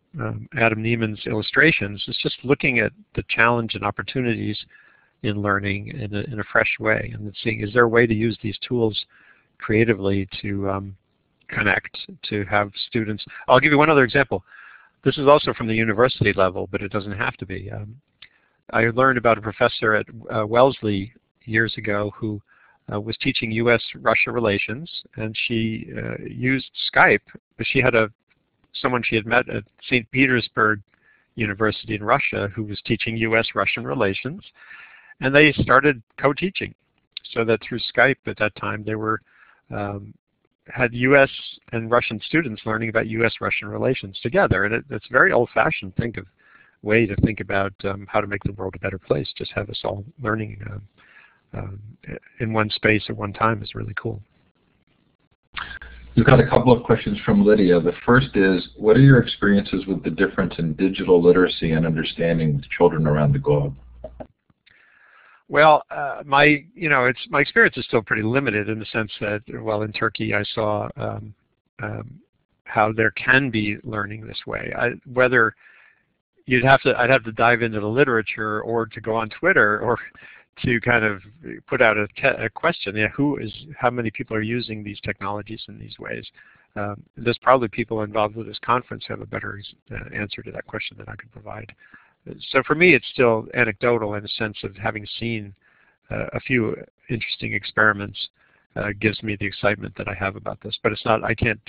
Neiman's illustrations. It's just looking at the challenge and opportunities in learning in a fresh way, and seeing, is there a way to use these tools creatively to connect, to have students. I'll give you one other example. This is also from the university level, but it doesn't have to be. I learned about a professor at Wellesley years ago who was teaching U.S.-Russia relations, and she used Skype, but she had someone she had met at St. Petersburg University in Russia who was teaching U.S.-Russian relations, and they started co-teaching. So that through Skype at that time, they had U.S. and Russian students learning about U.S.-Russian relations together, and it's a very old-fashioned way to think about how to make the world a better place. Just have us all learning in one space at one time is really cool. We've got a couple of questions from Lydia. The first is, what are your experiences with the difference in digital literacy and understanding with children around the globe? Well, my experience is still pretty limited in the sense that, well, in Turkey I saw how there can be learning this way. Whether I'd have to dive into the literature or to go on Twitter or to kind of put out a question. Yeah, how many people are using these technologies in these ways? There's probably people involved with this conference who have a better answer to that question than I could provide. So for me, it's still anecdotal in a sense of having seen a few interesting experiments gives me the excitement that I have about this. But it's not. I can't.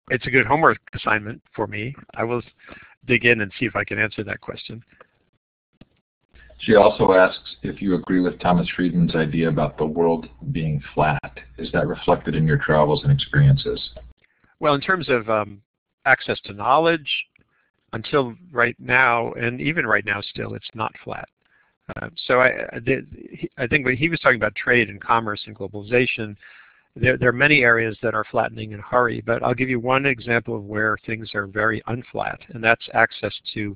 It's a good homework assignment for me. I will dig in and see if I can answer that question. She also asks if you agree with Thomas Friedman's idea about the world being flat. Is that reflected in your travels and experiences? Well, in terms of access to knowledge, until right now, and even right now still, it's not flat. So I think when he was talking about trade and commerce and globalization, there are many areas that are flattening in a hurry, but I'll give you one example of where things are very unflat, and that's access to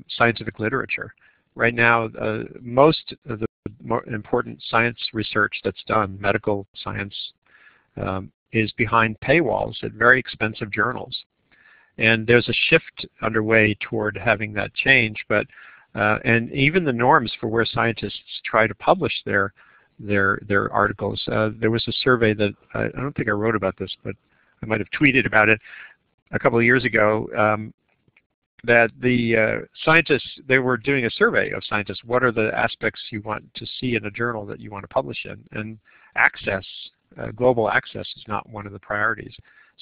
scientific literature. Right now, most of the more important science research that's done, medical science, is behind paywalls at very expensive journals. And there's a shift underway toward having that change, but and even the norms for where scientists try to publish their articles. There was a survey that I don't think I wrote about this, but I might have tweeted about it a couple of years ago. That the scientists, they were doing a survey of scientists. What are the aspects you want to see in a journal that you want to publish in? And access, global access, is not one of the priorities.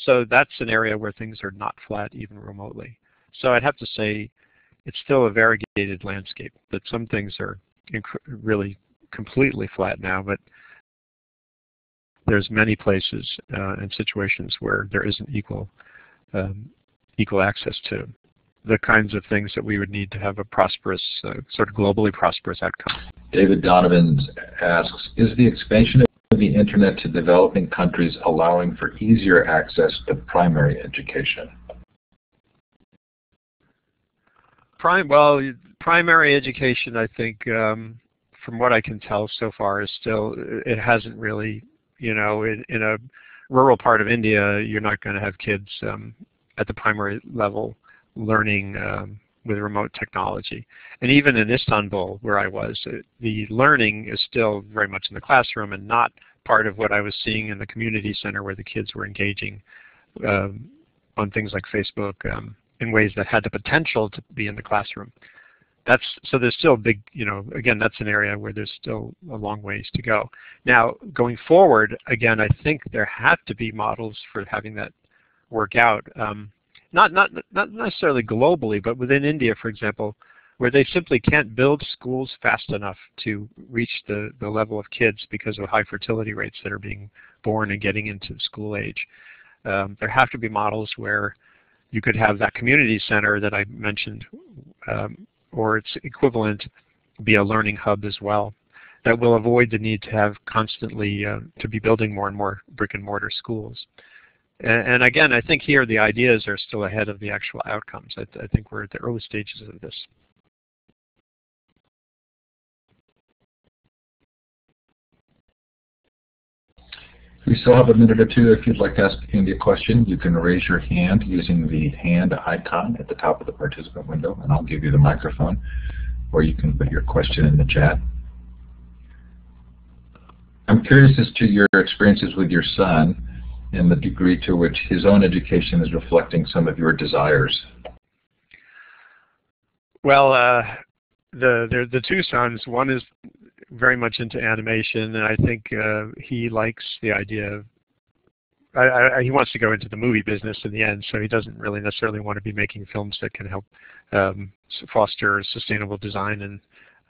So that's an area where things are not flat even remotely. So I'd have to say it's still a variegated landscape, that some things are really completely flat now, but there's many places and situations where there isn't equal access to the kinds of things that we would need to have a prosperous, sort of globally prosperous outcome. David Donovan asks, is the expansion of the internet to developing countries allowing for easier access to primary education? Primary education, I think, from what I can tell so far, is still, it hasn't really, you know, in a rural part of India, you're not going to have kids at the primary level learning with remote technology. And even in Istanbul, where I was, the learning is still very much in the classroom and not part of what I was seeing in the community center where the kids were engaging on things like Facebook in ways that had the potential to be in the classroom. So there's still a big, you know, again, that's an area where there's still a long ways to go. Now, going forward, again, I think there have to be models for having that work out. Not necessarily globally, but within India, for example, where they simply can't build schools fast enough to reach the level of kids because of high fertility rates that are being born and getting into school age. There have to be models where you could have that community center that I mentioned, or its equivalent, be a learning hub as well, that will avoid the need to have constantly to be building more and more brick and mortar schools. And again, I think here the ideas are still ahead of the actual outcomes. I think we're at the early stages of this. We still have a minute or two. If you'd like to ask Andy a question, you can raise your hand using the hand icon at the top of the participant window, and I'll give you the microphone, or you can put your question in the chat. I'm curious as to your experiences with your son and the degree to which his own education is reflecting some of your desires. Well, the two sons, one is very much into animation, and I think he likes the idea of, he wants to go into the movie business in the end, so he doesn't really necessarily want to be making films that can help foster sustainable design in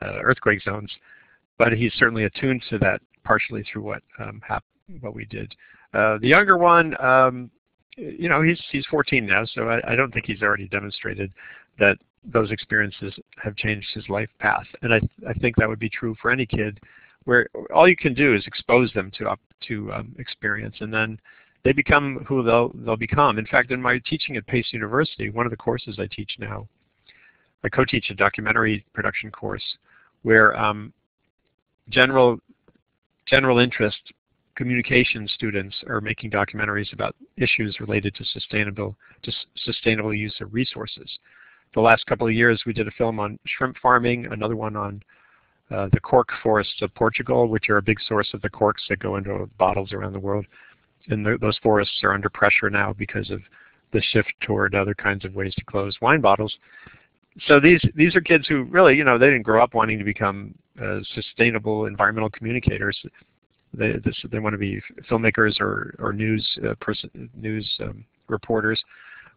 earthquake zones. But he's certainly attuned to that partially through what we did. The younger one, you know, he's 14 now, so I don't think he's already demonstrated that those experiences have changed his life path. And I think that would be true for any kid, where all you can do is expose them to experience, and then they become who they'll become. In fact, in my teaching at Pace University, one of the courses I teach now, I co-teach a documentary production course where general interest communication students are making documentaries about issues related to sustainable use of resources. The last couple of years we did a film on shrimp farming, another one on the cork forests of Portugal, which are a big source of the corks that go into bottles around the world. And those forests are under pressure now because of the shift toward other kinds of ways to close wine bottles. So these are kids who really, you know, they didn't grow up wanting to become sustainable environmental communicators. They want to be filmmakers or news reporters.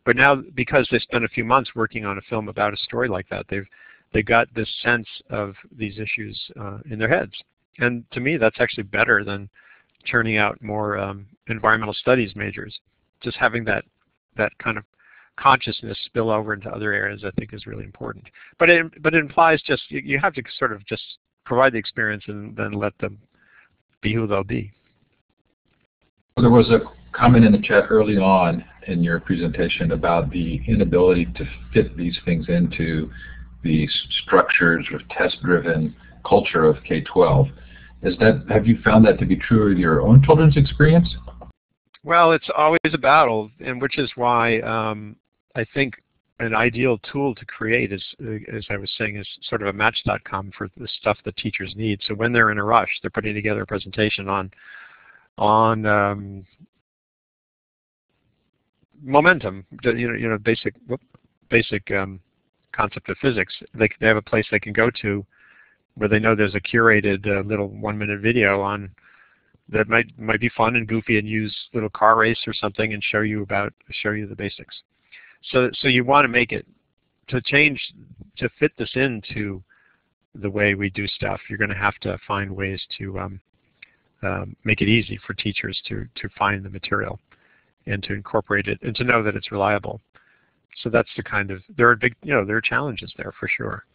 But now, because they spent a few months working on a film about a story like that, they've they got this sense of these issues in their heads. And to me, that's actually better than churning out more environmental studies majors. Just having that kind of consciousness spill over into other areas, I think, is really important. But it implies just you have to sort of just provide the experience and then let them be who they'll be. There was a comment in the chat early on in your presentation about the inability to fit these things into the structures of test-driven culture of K-12. Have you found that to be true in your own children's experience? Well, it's always a battle, and which is why I think an ideal tool to create is, as I was saying, is sort of a Match.com for the stuff that teachers need. So when they're in a rush, they're putting together a presentation on momentum, basic concept of physics. They have a place they can go to where they know there's a curated little 1-minute video on that might be fun and goofy and use little car race or something and show you the basics. So you want to make it to fit this into the way we do stuff. You're going to have to find ways to make it easy for teachers to find the material and to incorporate it and to know that it's reliable. So that's the kind of, there are challenges there for sure.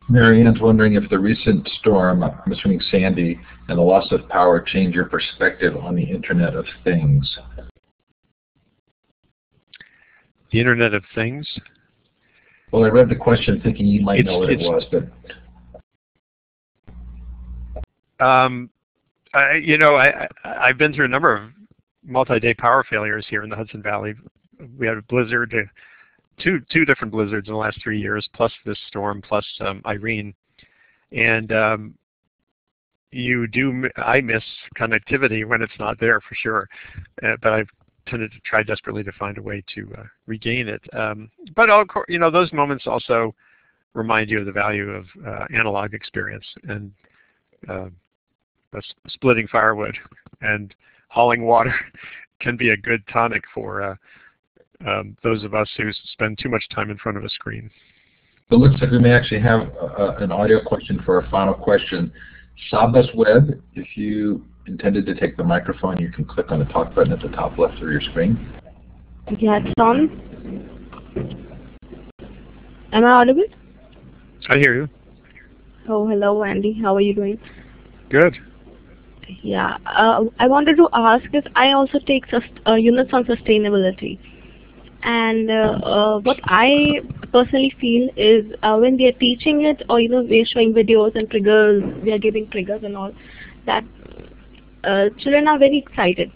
Marion's wondering if the recent storm, I'm assuming Sandy, and the loss of power changed your perspective on the Internet of Things. The Internet of Things? Well, I read the question thinking you might know what it was, but... I've been through a number of multi-day power failures here in the Hudson Valley. We had a blizzard, two different blizzards in the last 3 years, plus this storm, plus Irene. And I miss connectivity when it's not there for sure. But I've tended to try desperately to find a way to regain it. But those moments also remind you of the value of analog experience and splitting firewood and hauling water can be a good tonic for those of us who spend too much time in front of a screen. It looks like we may actually have an audio question for our final question. Sabas Web, if you intended to take the microphone, you can click on the talk button at the top left of your screen. Yeah, it's on. Am I audible? I hear you. Oh, hello, Andy. How are you doing? Good. Yeah, I wanted to ask if I also take units on sustainability. And what I personally feel is when we are teaching it, or we are showing videos and triggers, we are giving triggers and all, that children are very excited,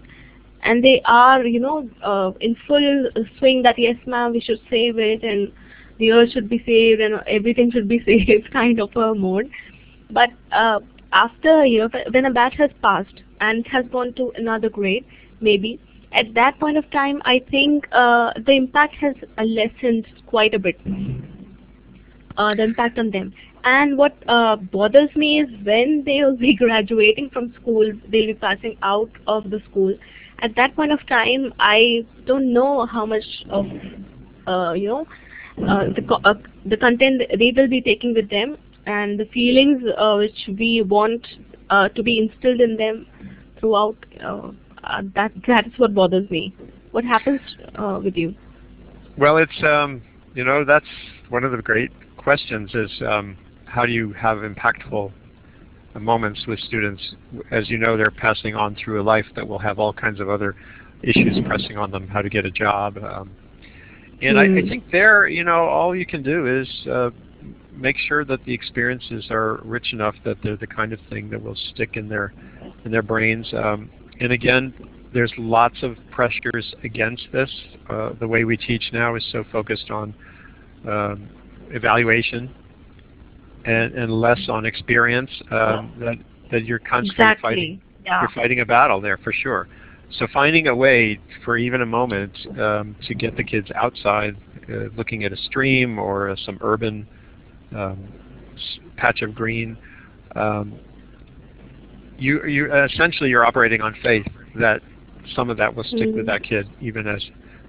and they are in full swing that yes ma'am, we should save it and the earth should be saved and everything should be saved kind of a mode. But after when a batch has passed and has gone to another grade, maybe at that point of time, I think the impact has lessened quite a bit, the impact on them. And what bothers me is when they will be graduating from school, they'll be passing out of the school. At that point of time, I don't know how much of the content they will be taking with them, and the feelings which we want to be instilled in them throughout. That is what bothers me. What happens with you? Well, it's that's one of the great questions is how do you have impactful moments with students? As you know, they're passing on through a life that will have all kinds of other issues pressing on them, how to get a job. And I think there, all you can do is make sure that the experiences are rich enough that they're the kind of thing that will stick in their brains. And again, there's lots of pressures against this. The way we teach now is so focused on evaluation and less on experience that you're constantly fighting. Yeah. You're fighting a battle there for sure. So finding a way for even a moment to get the kids outside, looking at a stream or some urban patch of green. You essentially you're operating on faith that some of that will stick with that kid even as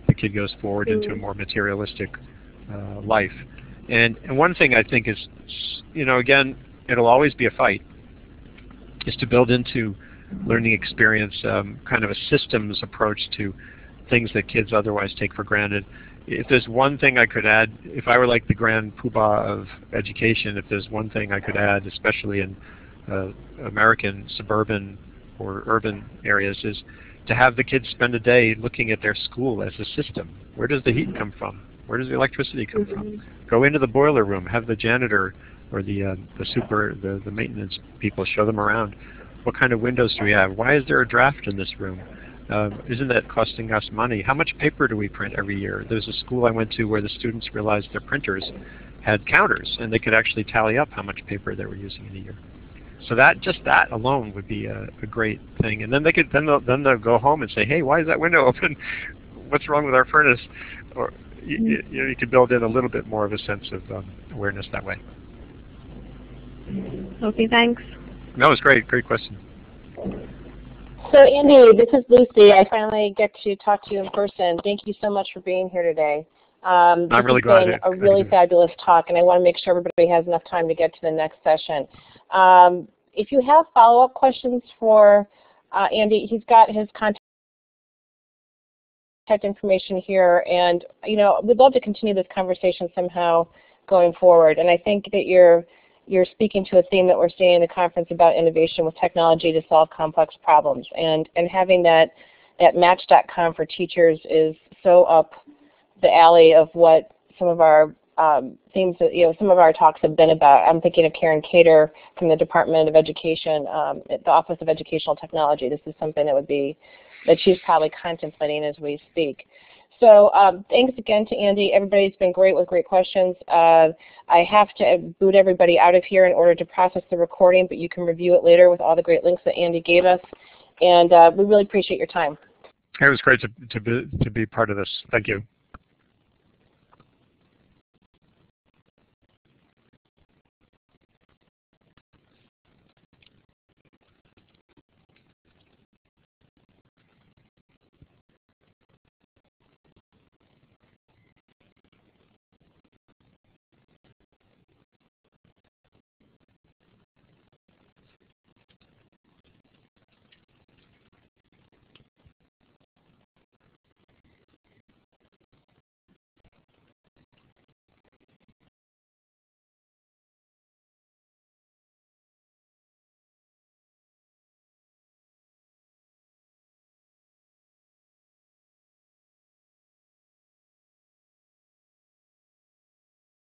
the kid goes forward into a more materialistic life. And one thing I think is, again, it'll always be a fight, is to build into learning experience kind of a systems approach to things that kids otherwise take for granted. If there's one thing I could add, if I were like the grand poobah of education, if there's one thing I could add, especially in American suburban or urban areas, is to have the kids spend a day looking at their school as a system. Where does the heat come from? Where does the electricity come from? Go into the boiler room, have the janitor or the maintenance people show them around. What kind of windows do we have? Why is there a draft in this room? Isn't that costing us money? How much paper do we print every year? There's a school I went to where the students realized their printers had counters, and they could actually tally up how much paper they were using in a year. So just that alone would be a great thing. And then they'll go home and say, hey, why is that window open? What's wrong with our furnace? Or you could build in a little bit more of a sense of awareness that way. Okay, thanks. No, it's great. Great question. So Andy, this is Lucy. I finally get to talk to you in person. Thank you so much for being here today. I'm really glad. This has been a really fabulous talk, and I want to make sure everybody has enough time to get to the next session. If you have follow-up questions for Andy, he's got his contact information here, and we'd love to continue this conversation somehow going forward. And I think that you're speaking to a theme that we're seeing in the conference about innovation with technology to solve complex problems. And having that Match.com for teachers is so up the alley of what some of our themes that some of our talks have been about. I'm thinking of Karen Cater from the Department of Education, the Office of Educational Technology. This is something that she's probably contemplating as we speak. So thanks again to Andy. Everybody's been great with great questions. I have to boot everybody out of here in order to process the recording, but you can review it later with all the great links that Andy gave us. And we really appreciate your time. It was great to be part of this. Thank you.